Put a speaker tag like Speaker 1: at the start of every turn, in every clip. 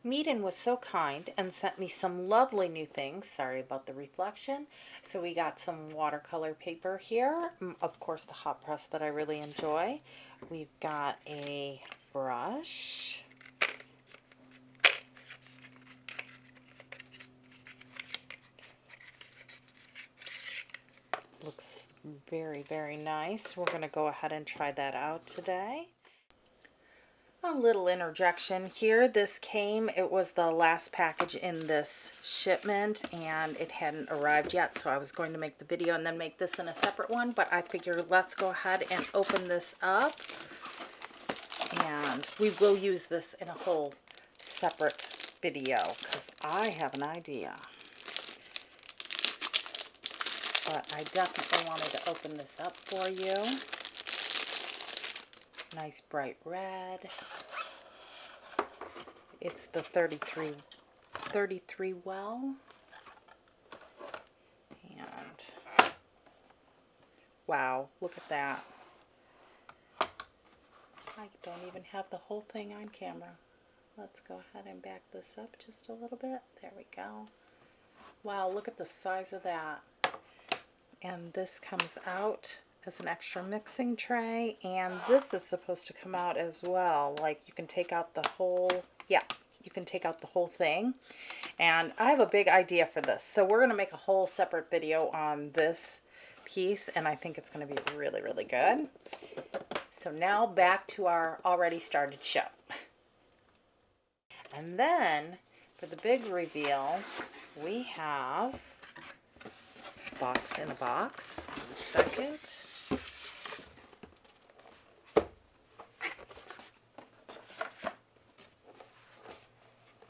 Speaker 1: Meeden was so kind and sent me some lovely new things. Sorry about the reflection. So we got some watercolor paper here. Of course, the hot press that I really enjoy. We've got a brush. Looks very, very nice. We're going to go ahead and try that out today. A little interjection here. It was the last package in this shipment and it hadn't arrived yet, so I was going to make the video and then make this in a separate one, but I figured let's go ahead and open this up, and we will use this in a whole separate video because I have an idea. But I definitely wanted to open this up for you. Nice bright red. It's the 33 well. And wow, look at that. I don't even have the whole thing on camera. Let's go ahead and back this up just a little bit. There we go. Wow, look at the size of that. And this comes out as an extra mixing tray, and this is supposed to come out as well. Like you can take out the whole, yeah, you can take out the whole thing. And I have a big idea for this. So we're going to make a whole separate video on this piece, and I think it's going to be really, really good. So now back to our already started show. And then for the big reveal, we have box in a box. 1 second.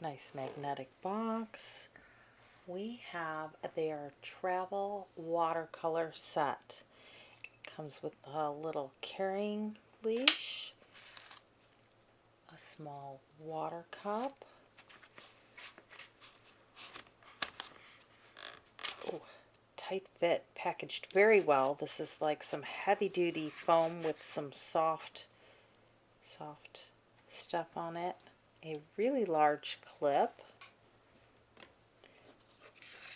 Speaker 1: Nice magnetic box. We have their travel watercolor set. Comes with a little carrying leash, a small water cup. Oh, tight fit, packaged very well. This is like some heavy duty foam with some soft stuff on it. A really large clip,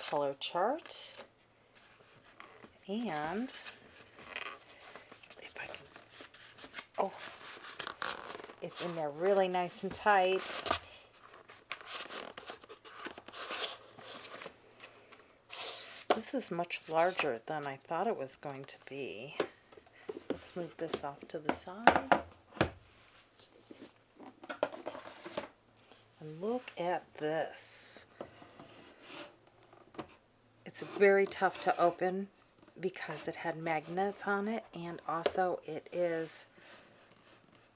Speaker 1: color chart, and if I can, oh, it's in there really nice and tight. This is much larger than I thought it was going to be. Let's move this off to the side. And look at this. It's very tough to open because it had magnets on it, and also it is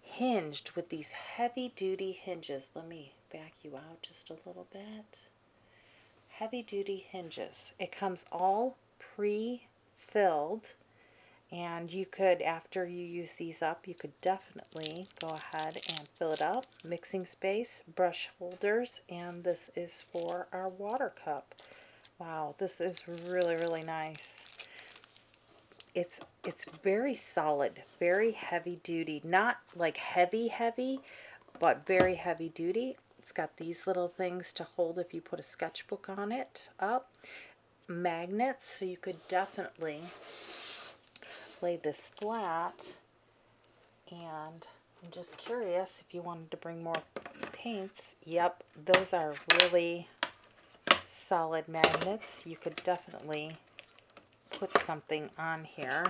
Speaker 1: hinged with these heavy duty hinges. Let me back you out just a little bit. Heavy duty hinges. It comes all pre-filled, and you could, after you use these up, you could definitely go ahead and fill it up. Mixing space, brush holders, and this is for our water cup. Wow, this is really, really nice. It's very solid, very heavy duty. Not like heavy, but very heavy duty. It's got these little things to hold if you put a sketchbook on it up. Magnets, so you could definitely lay this flat. And I'm just curious if you wanted to bring more paints. Yep, those are really solid magnets. You could definitely put something on here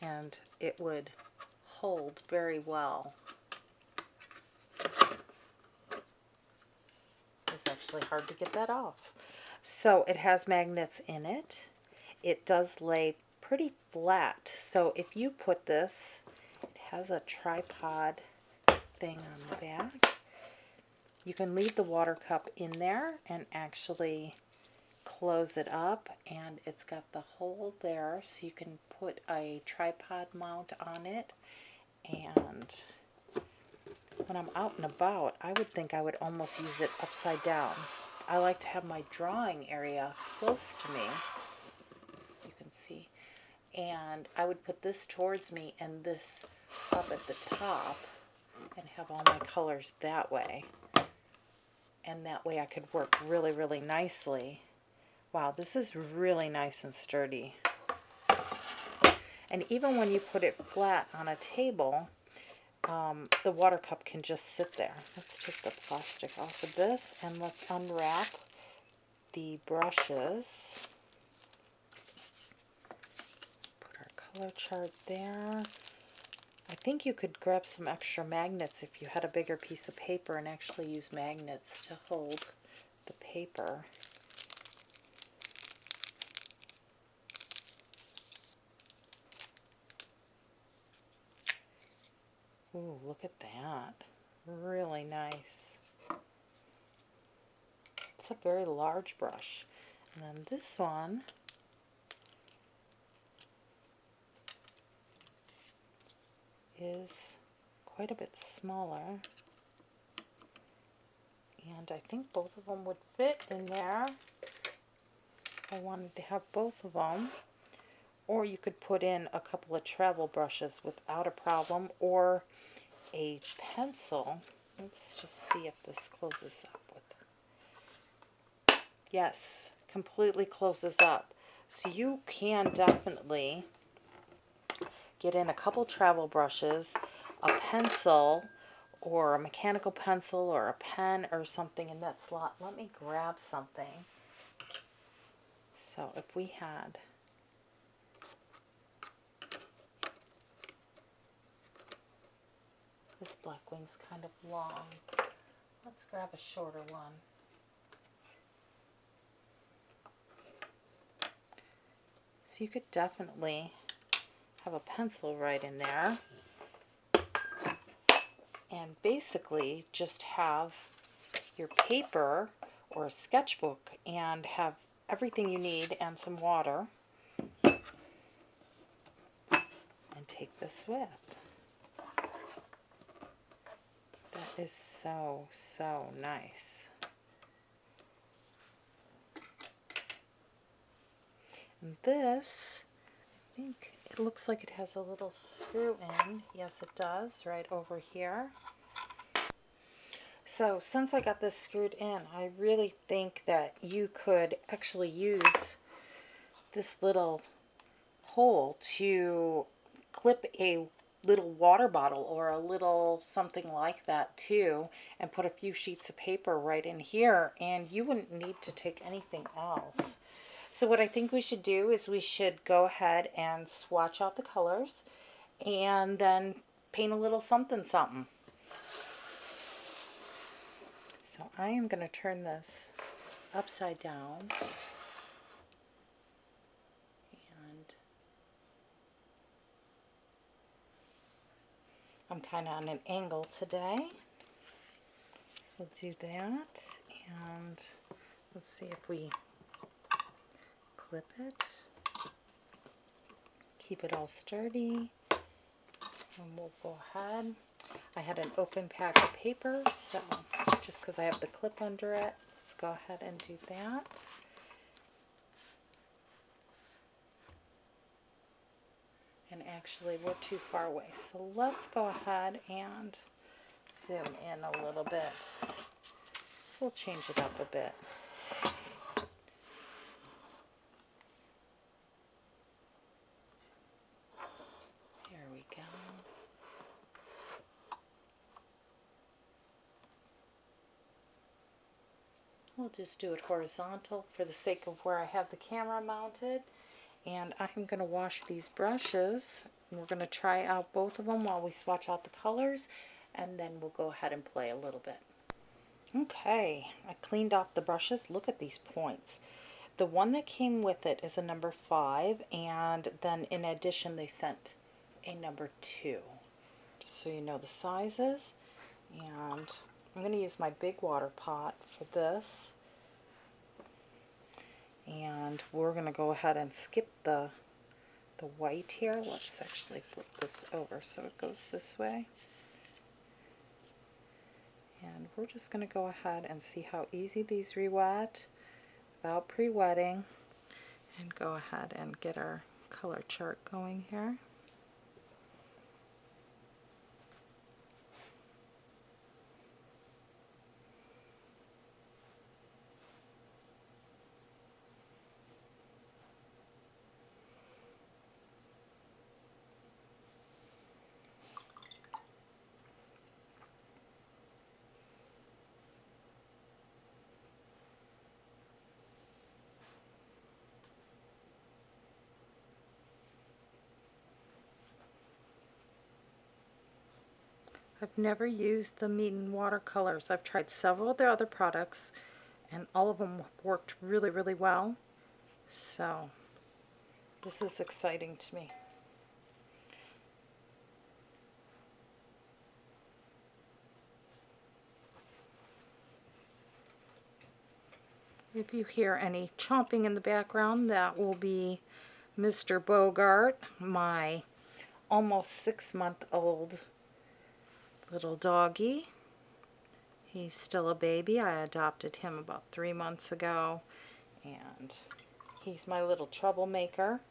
Speaker 1: and it would hold very well. It's actually hard to get that off. So it has magnets in it. It does lay pretty flat. So if you put this, it has a tripod thing on the back. You can leave the water cup in there and actually close it up, and it's got the hole there so you can put a tripod mount on it. And when I'm out and about, I would think I would almost use it upside down. I like to have my drawing area close to me, you can see, and I would put this towards me and this up at the top, and have all my colors that way. And that way I could work really, really nicely. Wow, this is really nice and sturdy. And even when you put it flat on a table, the water cup can just sit there. Let's take the plastic off of this and let's unwrap the brushes. Put our color chart there. I think you could grab some extra magnets if you had a bigger piece of paper and actually use magnets to hold the paper. Ooh, look at that. Really nice. It's a very large brush. And then this one is quite a bit smaller. And I think both of them would fit in there. I wanted to have both of them. Or you could put in a couple of travel brushes without a problem, or a pencil. Let's just see if this closes up with. Yes, completely closes up. So you can definitely get in a couple travel brushes, a pencil, or a mechanical pencil, or a pen, or something in that slot. Let me grab something. So if we had this black wing's kind of long. Let's grab a shorter one. So you could definitely have a pencil right in there. And basically just have your paper or a sketchbook and have everything you need and some water. And take this with. That is so, so nice. And this, I think it looks like it has a little screw in. Yes, it does, right over here. So since I got this screwed in, I really think that you could actually use this little hole to clip a little water bottle or a little something like that too, and put a few sheets of paper right in here, and you wouldn't need to take anything else. So what I think we should do is we should go ahead and swatch out the colors and then paint a little something something. So I am going to turn this upside down, and I'm kind of on an angle today. So we'll do that, and let's see if we clip it. Keep it all sturdy, and we'll go ahead. I had an open pack of paper, so just because I have the clip under it, let's go ahead and do that. And actually, we're too far away, so let's go ahead and zoom in a little bit. We'll change it up a bit. Here we go. We'll just do it horizontal for the sake of where I have the camera mounted. And I'm going to wash these brushes. We're going to try out both of them while we swatch out the colors, and then we'll go ahead and play a little bit. Okay, I cleaned off the brushes. Look at these points. The one that came with it is a number 5, and then in addition they sent a number 2, just so you know the sizes. And I'm going to use my big water pot for this. And we're going to go ahead and skip the white here. Let's actually flip this over so it goes this way. And we're just going to go ahead and see how easy these re-wet without pre-wetting, and go ahead and get our color chart going here. I've never used the Meeden watercolors. I've tried several of their other products and all of them worked really, really well. So this is exciting to me. If you hear any chomping in the background, that will be Mr. Bogart, my almost 6-month-old little doggy. He's still a baby. I adopted him about 3 months ago, and he's my little troublemaker.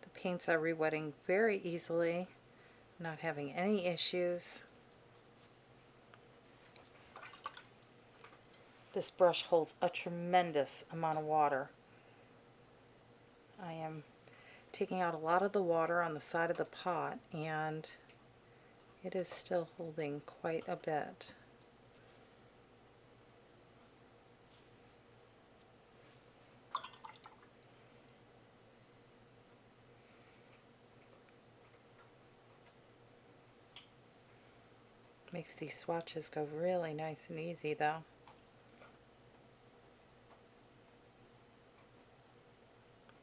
Speaker 1: The paints are re-wetting very easily, not having any issues. This brush holds a tremendous amount of water. I am taking out a lot of the water on the side of the pot, and it is still holding quite a bit. Makes these swatches go really nice and easy though.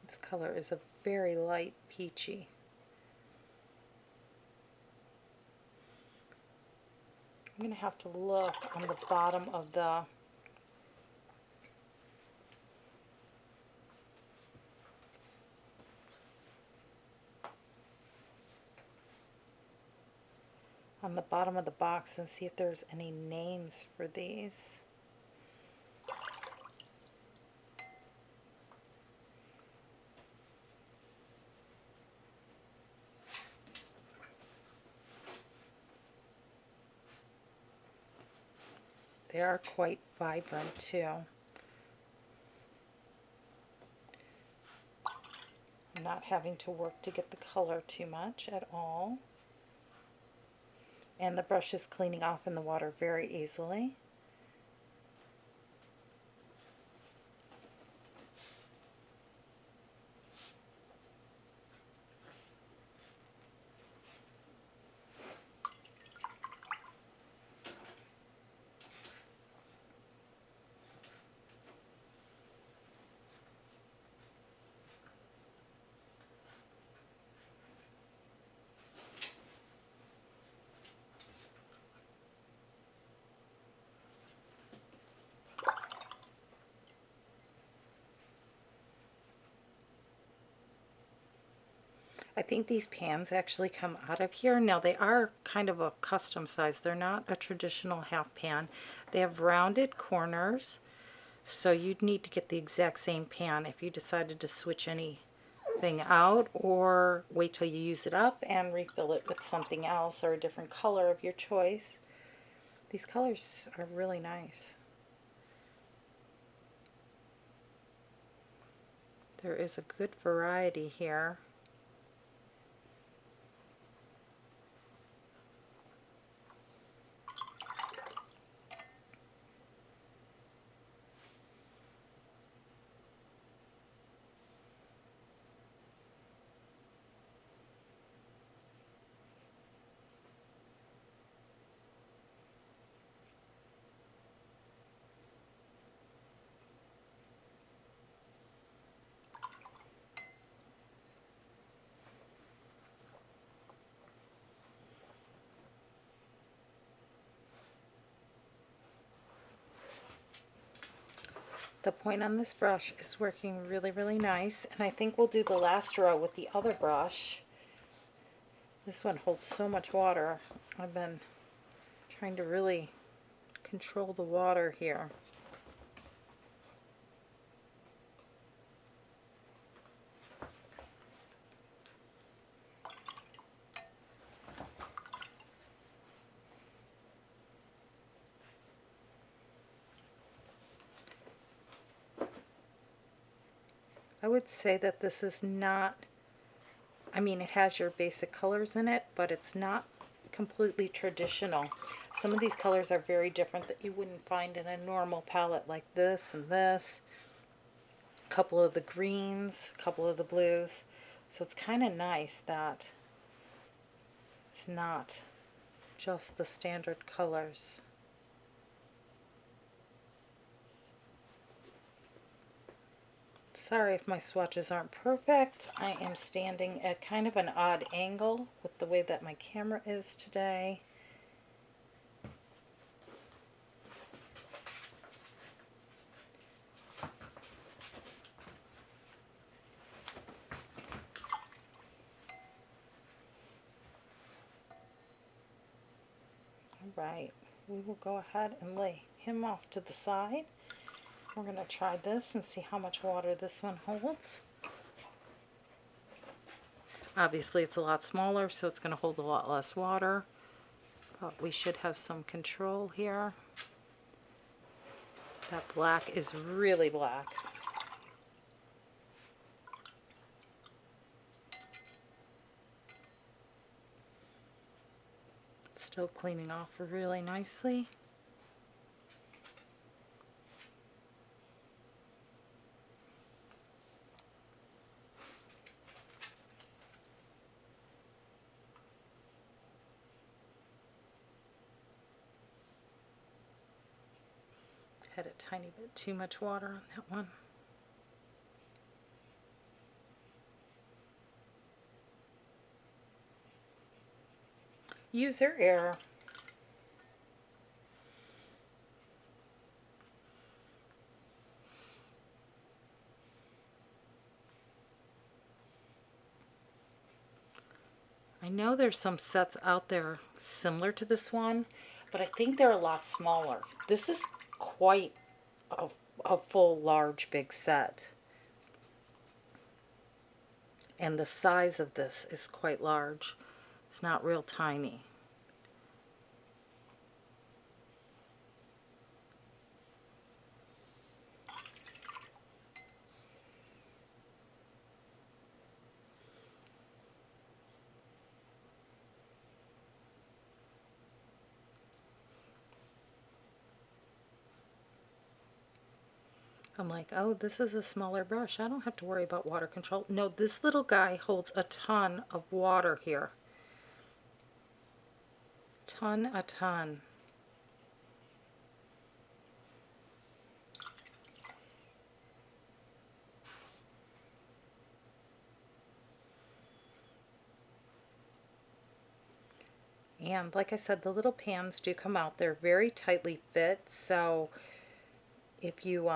Speaker 1: This color is a very light peachy. I'm going to have to look on the bottom of the box and see if there's any names for these. They are quite vibrant too. I'm not having to work to get the color too much at all. And the brush is cleaning off in the water very easily. I think these pans actually come out of here. Now they are kind of a custom size. They're not a traditional half pan. They have rounded corners, so you'd need to get the exact same pan if you decided to switch anything out, or wait till you use it up and refill it with something else or a different color of your choice. These colors are really nice. There is a good variety here. The point on this brush is working really, really nice, and I think we'll do the last row with the other brush. This one holds so much water. I've been trying to really control the water here. I would say that this is not, I mean, it has your basic colors in it, but it's not completely traditional. Some of these colors are very different that you wouldn't find in a normal palette, like this and this. A couple of the greens, a couple of the blues. So it's kind of nice that it's not just the standard colors. Sorry if my swatches aren't perfect. I am standing at kind of an odd angle with the way that my camera is today. All right, we will go ahead and lay him off to the side. We're going to try this and see how much water this one holds. Obviously it's a lot smaller, so it's going to hold a lot less water, but we should have some control here. That black is really black. Still cleaning off really nicely. Had a tiny bit too much water on that one. User error. I know there's some sets out there similar to this one, but I think they're a lot smaller. This is quite a full, large, big set. And the size of this is quite large. It's not real tiny. I'm like, oh, this is a smaller brush. I don't have to worry about water control. No, this little guy holds a ton of water here. A ton. And like I said, the little pans do come out. They're very tightly fit, so if you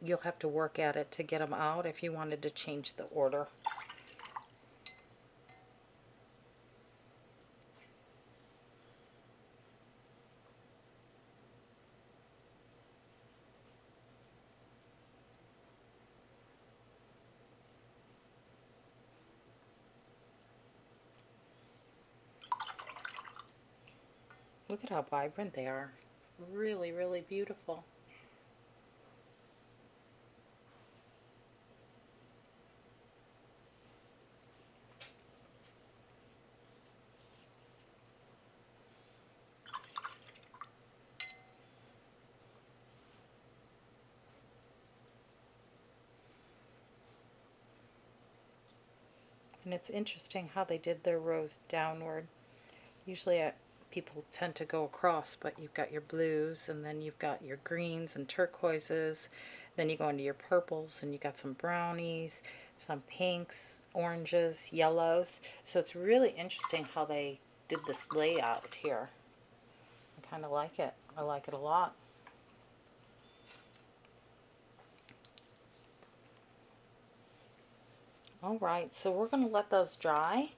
Speaker 1: you'll have to work at it to get them out if you wanted to change the order. Look at how vibrant they are. Really, really beautiful. And it's interesting how they did their rows downward. Usually people tend to go across, but you've got your blues, and then you've got your greens and turquoises, then you go into your purples, and you got some brownies, some pinks, oranges, yellows. So it's really interesting how they did this layout here. I kind of like it. I like it a lot. All right, so we're going to let those dry,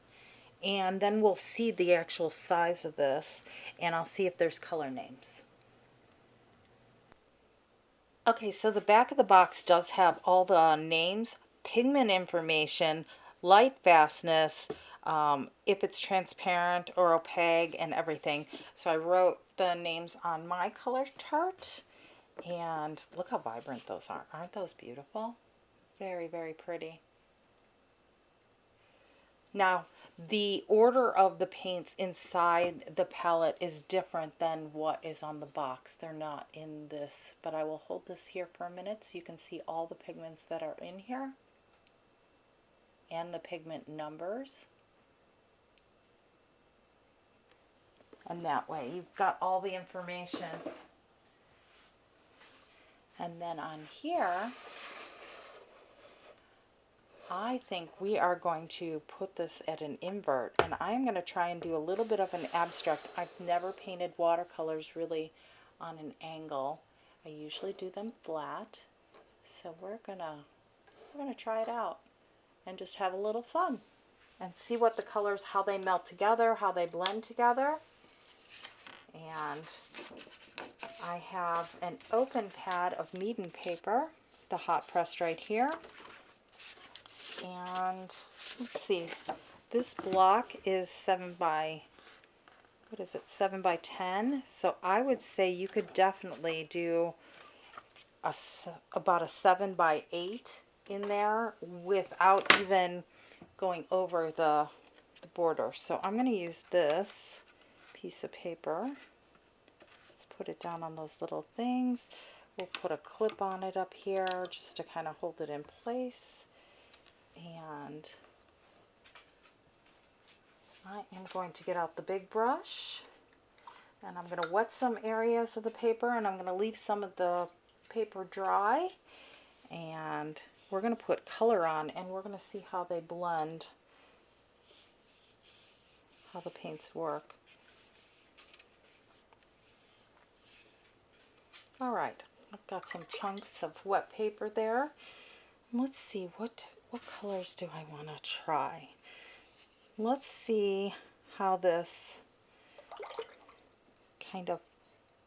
Speaker 1: and then we'll see the actual size of this, and I'll see if there's color names. Okay, so the back of the box does have all the names, pigment information, light fastness, if it's transparent or opaque, and everything. So I wrote the names on my color chart, and look how vibrant those are. Aren't those beautiful? Very, very pretty. Now, the order of the paints inside the palette is different than what is on the box. They're not in this, but I will hold this here for a minute so you can see all the pigments that are in here and the pigment numbers. And that way you've got all the information. And then on here, I think we are going to put this at an invert, and I'm going to try and do a little bit of an abstract. I've never painted watercolors really on an angle. I usually do them flat. So we're gonna try it out and just have a little fun and see what the colors, how they melt together, how they blend together. And I have an open pad of Meeden paper, the hot pressed right here. And let's see, this block is 7 by 10. So I would say you could definitely do about a 7 by 8 in there without even going over the border. So I'm going to use this piece of paper. Let's put it down on those little things. We'll put a clip on it up here just to kind of hold it in place. And I am going to get out the big brush, and I'm going to wet some areas of the paper, and I'm going to leave some of the paper dry, and we're going to put color on, and we're going to see how they blend, how the paints work. All right, I've got some chunks of wet paper there. Let's see, what colors do I want to try? Let's see how this kind of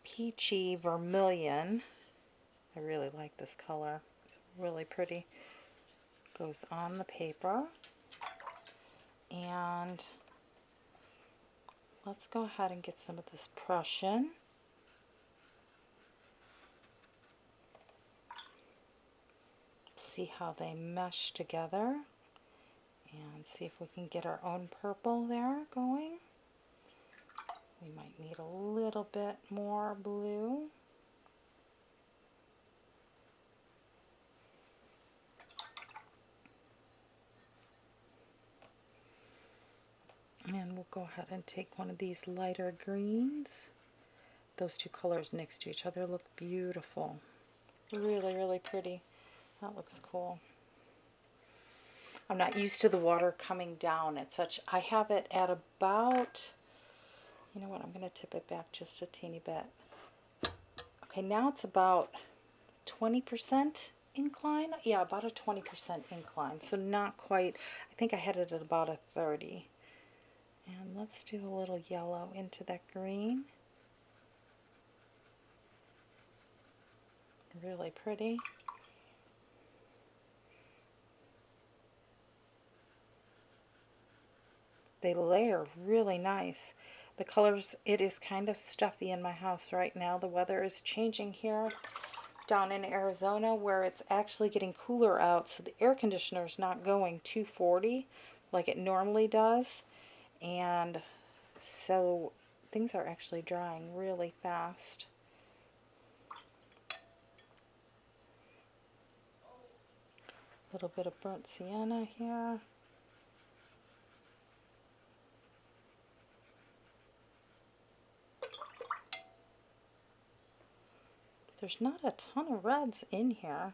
Speaker 1: peachy vermilion, I really like this color, it's really pretty, goes on the paper. And let's go ahead and get some of this Prussian. See how they mesh together, and see if we can get our own purple there going. We might need a little bit more blue. And we'll go ahead and take one of these lighter greens. Those two colors next to each other look beautiful. Really, really pretty. That looks cool. I'm not used to the water coming down at such, I have it at about, you know what, I'm going to tip it back just a teeny bit. Okay, now it's about 20% incline. Yeah, about a 20% incline. So not quite, I think I had it at about a 30. And let's do a little yellow into that green. Really pretty. They layer really nice. The colors, it is kind of stuffy in my house right now. The weather is changing here down in Arizona where it's actually getting cooler out. So the air conditioner is not going 240 like it normally does. And so things are actually drying really fast. A little bit of burnt sienna here. There's not a ton of reds in here.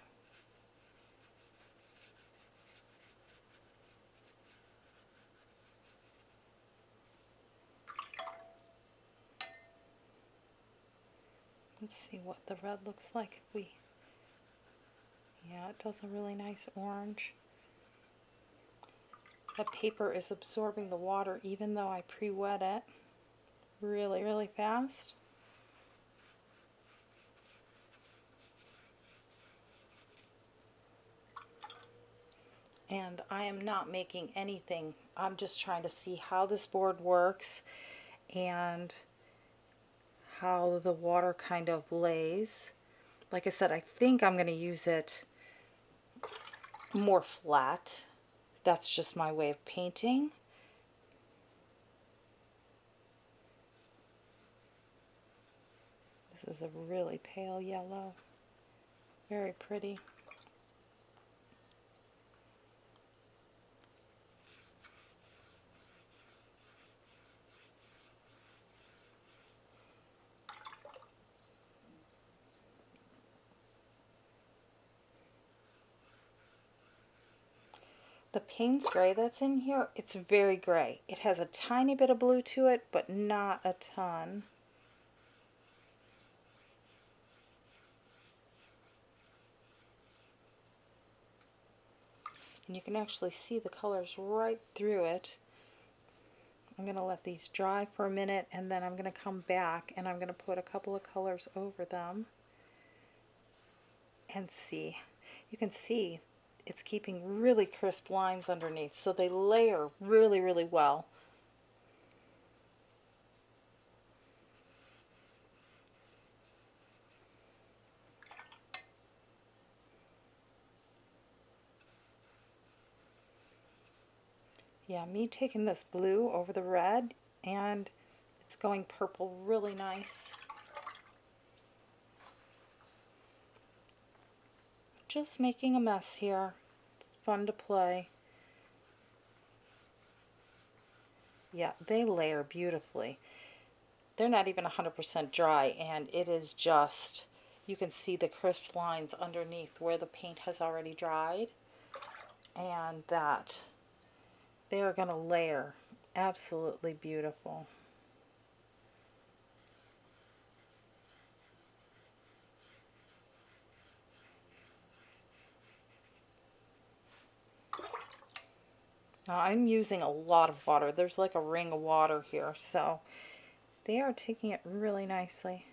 Speaker 1: Let's see what the red looks like if we, yeah, it does a really nice orange. The paper is absorbing the water even though I pre-wet it really, really fast. And I am not making anything. I'm just trying to see how this board works and how the water kind of lays. Like I said, I think I'm going to use it more flat. That's just my way of painting. is a really pale yellow. Very pretty. The Payne's gray that's in here, it's very gray. It has a tiny bit of blue to it, but not a ton. And you can actually see the colors right through it. I'm going to let these dry for a minute, and then I'm going to come back and I'm going to put a couple of colors over them and see. You can see it's keeping really crisp lines underneath, so they layer really, really well. Yeah, me taking this blue over the red, and it's going purple really nice. Just making a mess here. It's fun to play. Yeah, they layer beautifully. They're not even 100% dry, and it is just, you can see the crisp lines underneath where the paint has already dried, and that they are going to layer absolutely beautiful. Now I'm using a lot of water. There's like a ring of water here, so they are taking it really nicely.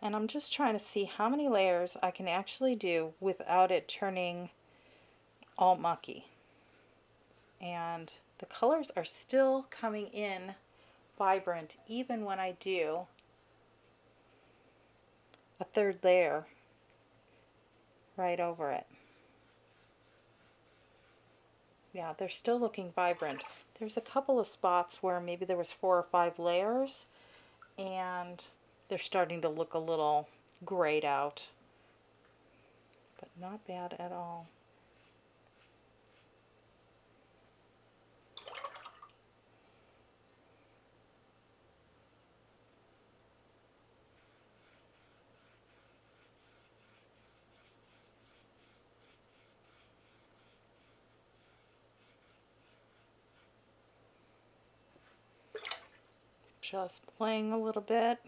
Speaker 1: And I'm just trying to see how many layers I can actually do without it turning all mucky. And the colors are still coming in vibrant even when I do a third layer right over it. Yeah, they're still looking vibrant. There's a couple of spots where maybe there was 4 or 5 layers and they're starting to look a little grayed out, but not bad at all. Just playing a little bit.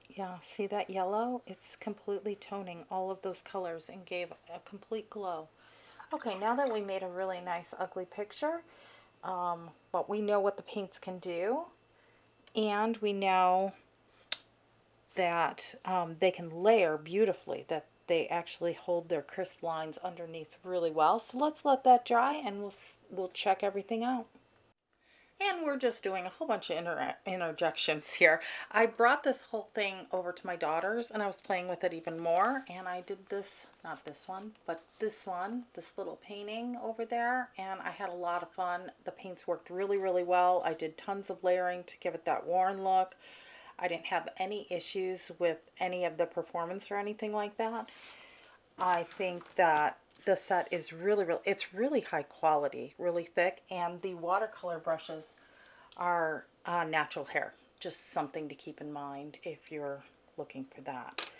Speaker 1: Yeah, see that yellow? It's completely toning all of those colors and gave a complete glow. Okay, now that we made a really nice ugly picture, but we know what the paints can do, and we know that they can layer beautifully, that they actually hold their crisp lines underneath really well. So let's let that dry and we'll check everything out. And we're just doing a whole bunch of interjections here. I brought this whole thing over to my daughter's and I was playing with it even more. And I did this, not this one, but this one, this little painting over there. And I had a lot of fun. The paints worked really, really well. I did tons of layering to give it that worn look. I didn't have any issues with any of the performance or anything like that. I think that the set is really, it's really high quality, really thick, and the watercolor brushes are natural hair. Just something to keep in mind if you're looking for that.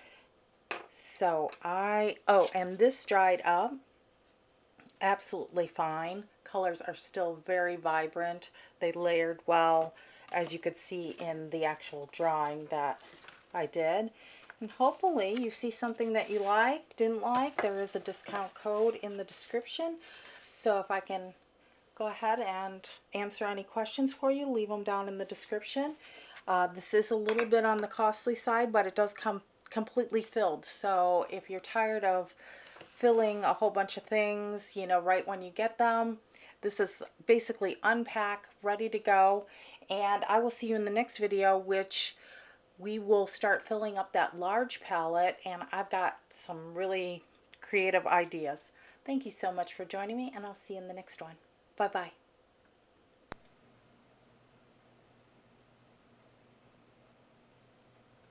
Speaker 1: So and this dried up absolutely fine. Colors are still very vibrant. They layered well, as you could see in the actual drawing that I did. And hopefully you see something that you like, didn't like. There is a discount code in the description. So if I can go ahead and answer any questions for you, leave them down in the description. This is a little bit on the costly side, but it does come completely filled. So if you're tired of filling a whole bunch of things, you know, right when you get them, this is basically unpack, ready to go. And I will see you in the next video, which we will start filling up that large palette, and I've got some really creative ideas. Thank you so much for joining me, and I'll see you in the next one. Bye-bye.